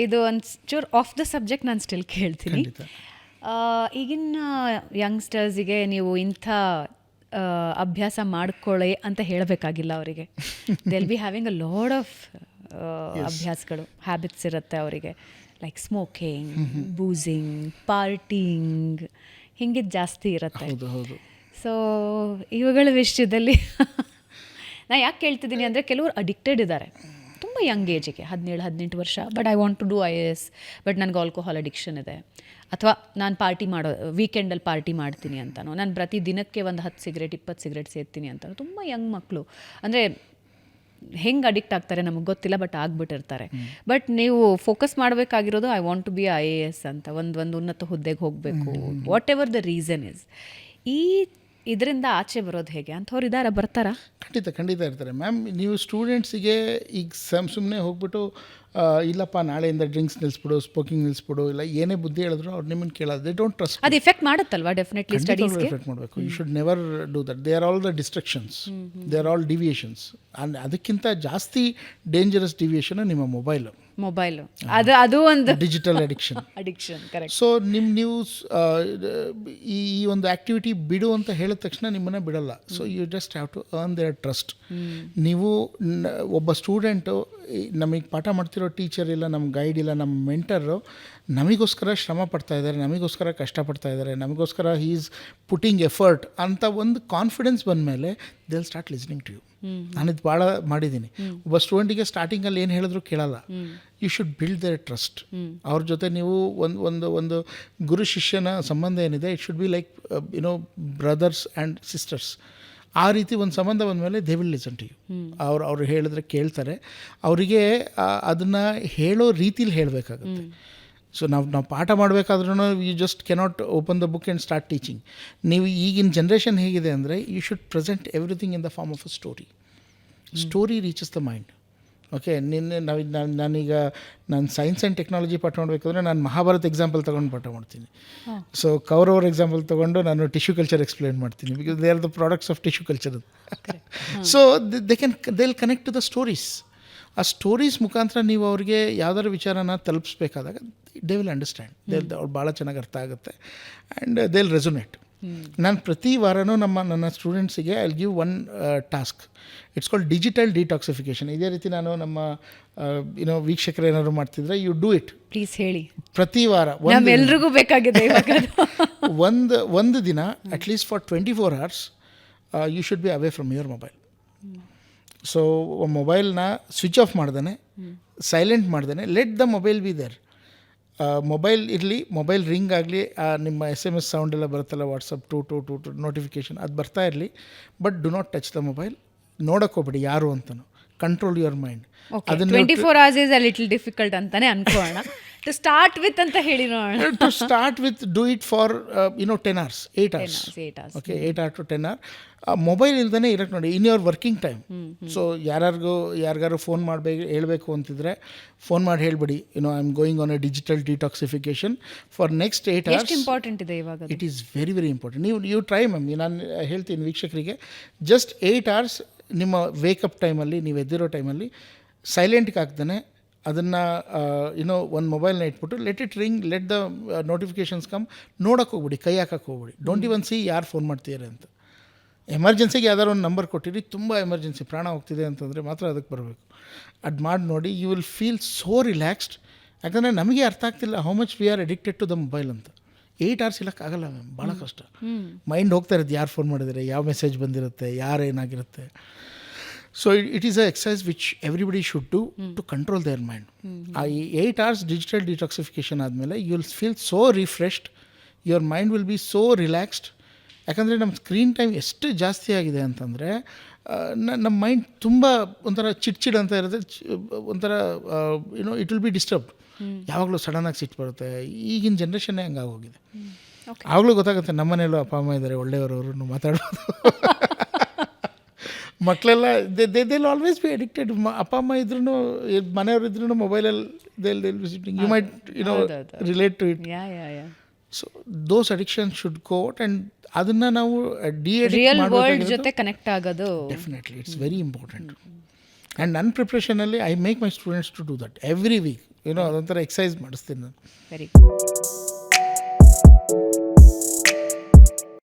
ಇದು ಒಂಚೂರು of the subject ನಾನು ಸ್ಟಿಲ್ ಕೇಳ್ತೀನಿ. ಈಗಿನ ಯಂಗ್ಸ್ಟರ್ಸಿಗೆ ನೀವು ಇಂಥ ಅಭ್ಯಾಸ ಮಾಡ್ಕೊಳ್ಳಿ ಅಂತ ಹೇಳಬೇಕಾಗಿಲ್ಲ ಅವರಿಗೆ. They will be having a lot of ಅಭ್ಯಾಸಗಳು, ಹ್ಯಾಬಿಟ್ಸ್ ಇರುತ್ತೆ ಅವರಿಗೆ, ಲೈಕ್ ಸ್ಮೋಕಿಂಗ್, ಬೂಸಿಂಗ್, ಪಾರ್ಟಿಂಗ್, ಹಿಂಗಿದ್ದು ಜಾಸ್ತಿ ಇರುತ್ತೆ. ಸೊ ಇವುಗಳ ವಿಷಯದಲ್ಲಿ ನಾ ಯಾಕೆ ಕೇಳ್ತಿದ್ದೀನಿ ಅಂದರೆ, ಕೆಲವರು ಅಡಿಕ್ಟೆಡ್ ಇದ್ದಾರೆ ತುಂಬ ಯಂಗ್ ಏಜಿಗೆ, 17-18 ವರ್ಷ. But I want to do IAS, but ನನಗೆ ಆಲ್ಕೋಹಾಲ್ ಅಡಿಕ್ಷನ್ ಇದೆ, ಅಥವಾ ನಾನು ಪಾರ್ಟಿ ವೀಕೆಂಡಲ್ಲಿ ಪಾರ್ಟಿ ಮಾಡ್ತೀನಿ ಅಂತನೋ, ನಾನು ಪ್ರತಿ ದಿನಕ್ಕೆ ಒಂದು 10 ಸಿಗರೇಟ್ 20 ಸಿಗರೇಟ್ ಸೇರ್ತೀನಿ ಅಂತನೋ. ತುಂಬ ಯಂಗ್ ಮಕ್ಕಳು ಅಂದರೆ ಹೆಂಗೆ ಅಡಿಕ್ಟ್ ಆಗ್ತಾರೆ ನಮಗೆ ಗೊತ್ತಿಲ್ಲ, ಬಟ್ ಆಗಿಬಿಟ್ಟಿರ್ತಾರೆ. ಬಟ್ ನೀವು ಫೋಕಸ್ ಮಾಡಬೇಕಾಗಿರೋದು I want to be IAS ಅಂತ, ಒಂದು ಉನ್ನತ ಹುದ್ದೆಗೆ ಹೋಗಬೇಕು, whatever the reason is. ಇದರಿಂದ ಆಚೆ ಬರೋದು ಹೇಗೆ ಅಂಥವ್ರು ಇದ್ದಾರೆ, ಬರ್ತಾರಾ? ಖಂಡಿತ ಇರ್ತಾರೆ ಮ್ಯಾಮ್. ನೀವು ಸ್ಟೂಡೆಂಟ್ಸಿಗೆ ಈಗ ಸುಮ್ಮನೆ ಹೋಗ್ಬಿಟ್ಟು ಇಲ್ಲಪ್ಪ ನಾಳೆಯಿಂದ ಡ್ರಿಂಕ್ಸ್ ನಿಲ್ಲಿಸ್ಬಿಡು, ಸ್ಮೋಕಿಂಗ್ ನಿಲ್ಲಿಸ್ಬಿಡು, ಇಲ್ಲ ಏನೇ ಬುದ್ಧಿ ಹೇಳಿದ್ರು ಅವ್ರು ನಿಮ್ಮನ್ನು ಕೇಳೋದು. They don't trust. ಅದು ಎಫೆಕ್ಟ್ ಮಾಡುತ್ತಲ್ವಾ? ಡೆಫಿನೆಟ್ಲಿ ಸ್ಟಡೀಸ್ಗೆ ಎಫೆಕ್ಟ್ ಮಾಡಬೇಕು. You should never do that. They are all the distractions, they are all deviations. And ಅದಕ್ಕಿಂತ ಜಾಸ್ತಿ ಡೇಂಜರಸ್ ಡಿವಿಯೇಷನ್ ನಿಮ್ಮ ಮೊಬೈಲು. ಅದು ಒಂದು ಡಿಜಿಟಲ್ ಅಡಿಕ್ಷನ್. ಕರೆಕ್ಟ್. ಸೊ ನೀವು ಈ ಒಂದು ಆ್ಯಕ್ಟಿವಿಟಿ ಬಿಡು ಅಂತ ಹೇಳಿದ ತಕ್ಷಣ ನಿಮ್ಮನ್ನು ಬಿಡಲ್ಲ. So you just have to earn their trust. ನೀವು ಒಬ್ಬ ಸ್ಟೂಡೆಂಟು, ನಮಗೆ ಪಾಠ ಮಾಡ್ತಿರೋ ಟೀಚರ್ ಇಲ್ಲ, ನಮ್ಮ ಗೈಡ್ ಇಲ್ಲ, ನಮ್ಮ ಮೆಂಟರು ನಮಗೋಸ್ಕರ ಶ್ರಮ ಪಡ್ತಾ ಇದ್ದಾರೆ, ನಮಗೋಸ್ಕರ ಕಷ್ಟಪಡ್ತಾ ಇದ್ದಾರೆ, ನಮಗೋಸ್ಕರ ಹೀ ಈಸ್ ಪುಟ್ಟಿಂಗ್ ಎಫರ್ಟ್ ಅಂತ ಒಂದು ಕಾನ್ಫಿಡೆನ್ಸ್ ಬಂದಮೇಲೆ they will start listening to you. ನಾನಿದು ಭಾಳ ಮಾಡಿದ್ದೀನಿ. ಒಬ್ಬ ಸ್ಟೂಡೆಂಟಿಗೆ ಸ್ಟಾರ್ಟಿಂಗಲ್ಲಿ ಏನು ಹೇಳಿದ್ರು ಕೇಳಲ್ಲ. You should build their trust. ಅವ್ರ ಜೊತೆ ನೀವು ಒಂದು ಗುರು ಶಿಷ್ಯನ ಸಂಬಂಧ ಏನಿದೆ, it should be like brothers and sisters. ಆ ರೀತಿ ಒಂದು ಸಂಬಂಧ ಬಂದಮೇಲೆ they will listen to you. ಅವ್ರು ಹೇಳಿದ್ರೆ ಕೇಳ್ತಾರೆ. ಅವರಿಗೆ ಅದನ್ನು ಹೇಳೋ ರೀತಿಲಿ ಹೇಳಬೇಕಾಗುತ್ತೆ. ಸೊ ನಾವು ಪಾಠ ಮಾಡಬೇಕಾದ್ರೂ you just cannot open the book and start teaching. ನೀವು ಈಗಿನ ಜನ್ರೇಷನ್ ಹೇಗಿದೆ ಅಂದರೆ, you should present everything in the form of a story reaches the mind. Okay, ನಾನು ಸೈನ್ಸ್ ಆ್ಯಂಡ್ ಟೆಕ್ನಾಲಜಿ ಪಾಠ ಮಾಡಬೇಕಾದ್ರೆ ನಾನು ಮಹಾಭಾರತ್ ಎಕ್ಸಾಂಪಲ್ ತೊಗೊಂಡು ಪಾಠ ಮಾಡ್ತೀನಿ. ಸೊ ಕೌರವರ ಎಕ್ಸಾಂಪಲ್ ತೊಗೊಂಡು ನಾನು ಟಿಶ್ಯೂ ಕಲ್ಚರ್ ಎಕ್ಸ್ಪ್ಲೇನ್ ಮಾಡ್ತೀನಿ, because they are the products of tissue culture. So they will connect to the stories. ಆ ಸ್ಟೋರೀಸ್ ಮುಖಾಂತರ ನೀವು ಅವ್ರಿಗೆ ಯಾವ್ದಾದ್ರು ವಿಚಾರನ ತಲುಪಿಸ್ಬೇಕಾದಾಗ ದೇ ವಿಲ್ ಅಂಡರ್ಸ್ಟ್ಯಾಂಡ್. ಅವ್ರು ಭಾಳ ಚೆನ್ನಾಗಿ ಅರ್ಥ ಆಗುತ್ತೆ ಆ್ಯಂಡ್ ದೇ ವಿಲ್ ರೆಸೊನೇಟ್. ನಾನು ಪ್ರತಿ ವಾರನೂ ನನ್ನ ಸ್ಟೂಡೆಂಟ್ಸಿಗೆ I will give one task. It's called digital detoxification. ಇದೇ ರೀತಿ ನಾನು ನಮ್ಮ ವೀಕ್ಷಕರು ಏನಾದ್ರು ಮಾಡ್ತಿದ್ರೆ, ಯು ಡೂ ಇಟ್. ಪ್ಲೀಸ್ ಹೇಳಿ. ಪ್ರತಿ ವಾರ ಎಲ್ರಿಗೂ ಬೇಕಾಗಿದೆ ಒಂದು ದಿನ at least for 24 hours you should be away from your mobile. So ಮೊಬೈಲ್ನ ಸ್ವಿಚ್ ಆಫ್ ಮಾಡ್ದೇ, ಸೈಲೆಂಟ್ ಮಾಡ್ದೇ, let the mobile be there. Mobile ಇರಲಿ, ಮೊಬೈಲ್ ರಿಂಗ್ ಆಗಲಿ, ನಿಮ್ಮ SMS ಸೌಂಡ್ ಎಲ್ಲ ಬರುತ್ತಲ್ಲ, ವಾಟ್ಸಪ್ ಟು ನೋಟಿಫಿಕೇಷನ್, ಅದು ಬರ್ತಾ ಇರಲಿ, but do not touch the mobile. ನೋಡೋಕ್ಕೆ ಹೋಗ್ಬೇಡಿ ಯಾರು ಅಂತಲೂ. Control your mind. ಅದನ್ನು 24 hours is a little difficult ಅಂತಾನೆ ಅನ್ಕೋಣ. ಟು ಸ್ಟಾರ್ಟ್ ವಿತ್ ಅಂತ ಹೇಳಿ ನೋಡೋಣ. To start with do it for 10 hours, 8 hours. Okay, 8 hours to 10 hours. Mobile ಇಲ್ದೇ ಇರೋಕ್ಕೆ ನೋಡಿ in your working time. So ಯಾರಿಗಾರು ಫೋನ್ ಹೇಳಬೇಕು ಅಂತಿದ್ರೆ ಫೋನ್ ಮಾಡಿ ಹೇಳ್ಬಿಡಿ, I am going on a digital detoxification for next 8 hours. Important ಇದೆ ಇವಾಗ. It is very very important. ನೀವು ಟ್ರೈ ಮ್ಯಾಮ್. ನಾನು ಹೇಳ್ತೀನಿ ವೀಕ್ಷಕರಿಗೆ, ಜಸ್ಟ್ 8 hours ನಿಮ್ಮ ವೇಕಪ್ ಟೈಮಲ್ಲಿ, ನೀವು ಎದ್ದಿರೋ ಟೈಮಲ್ಲಿ ಸೈಲೆಂಟ್ಗೆ ಹಾಕ್ದೇ ಅದನ್ನು ಒಂದು ಮೊಬೈಲ್ನ ಇಟ್ಬಿಟ್ಟು let it ring, let the notifications come. ನೋಡೋಕ್ಕೆ ಹೋಗ್ಬಿಡಿ, ಕೈ ಹಾಕಕ್ಕೆ ಹೋಗ್ಬಿಡಿ. ಡೋಂಟ್ ಇವನ್ ಸಿ ಯಾರು ಫೋನ್ ಮಾಡ್ತಿದ್ದಾರೆ ಅಂತ. ಎಮರ್ಜೆನ್ಸಿಗೆ ಯಾವ್ದಾದ್ರು ಒಂದು ನಂಬರ್ ಕೊಟ್ಟಿರಿ, ತುಂಬ ಎಮರ್ಜೆನ್ಸಿ, ಪ್ರಾಣ ಹೋಗ್ತಿದೆ ಅಂತಂದರೆ ಮಾತ್ರ ಅದಕ್ಕೆ ಬರಬೇಕು. ಅದು ಮಾಡಿ ನೋಡಿ, you will feel so relaxed. ಯಾಕಂದರೆ ನಮಗೆ ಅರ್ಥ ಆಗ್ತಿಲ್ಲ how much we are addicted to the mobile ಅಂತ. 8 hours ಇರೋಕ್ಕಾಗಲ್ಲ ಮ್ಯಾಮ್, ಭಾಳ ಕಷ್ಟ. ಮೈಂಡ್ ಹೋಗ್ತಾ ಇರುತ್ತೆ, ಯಾರು ಫೋನ್ ಮಾಡಿದ್ದಾರೆ, ಯಾವ ಮೆಸೇಜ್ ಬಂದಿರುತ್ತೆ, ಯಾರು ಏನಾಗಿರುತ್ತೆ. So it is a exercise which everybody should do to control their mind. ಆ 8 hours ಡಿಜಿಟಲ್ ಡಿಟಾಕ್ಸಿಫಿಕೇಷನ್ ಆದಮೇಲೆ you will feel so refreshed, your mind will be so relaxed. ಯಾಕಂದರೆ ನಮ್ಮ ಸ್ಕ್ರೀನ್ ಟೈಮ್ ಎಷ್ಟು ಜಾಸ್ತಿ ಆಗಿದೆ ಅಂತಂದರೆ, ನಮ್ಮ ಮೈಂಡ್ ತುಂಬ ಒಂಥರ ಚಿಡ್ಚಿಡ್ ಅಂತ ಇರುತ್ತೆ, ಒಂಥರ ಇಟ್ ವಿಲ್ ಬಿ ಡಿಸ್ಟರ್ಬ್ಡ್. ಯಾವಾಗಲೂ ಸಡನ್ನಾಗಿ ಸಿಟ್ಟು ಬರುತ್ತೆ. ಈಗಿನ ಜನ್ರೇಷನ್ನೇ ಹಂಗಾಗೋಗಿದೆ. ಆವಾಗಲೂ ಗೊತ್ತಾಗುತ್ತೆ ನಮ್ಮ ಮನೆಯಲ್ಲೂ ಅಪ್ಪ ಅಮ್ಮ ಇದ್ದಾರೆ, ಒಳ್ಳೆಯವರು, ಮಾತಾಡೋದು. ಮಕ್ಕಳೆಲ್ಲ ದೇ ಆಲ್ವೇಸ್ ಬಿ ಅಡಿಕ್ಟೆಡ್. ಅಪ್ಪ ಅಮ್ಮ ಇದ್ರೂ, ಮನೆಯವರು ಇದ್ರೂ ಮೊಬೈಲಲ್ಲಿ they be sitting. You might relate to it. So those addiction should go out and ಅದನ್ನು ನಾವು ರಿಯಲ್ ವರ್ಲ್ಡ್ ಜೊತೆ ಕನೆಕ್ಟ್ ಆಗೋದು definitely it's very important. And ನನ್ನ ಪ್ರಿಪ್ರೇಷನಲ್ಲಿ I make my students to do that every week. ಏನೋ ಅದೊಂಥರ exercise ಮಾಡಿಸ್ತೀನಿ ನಾನು. Very good.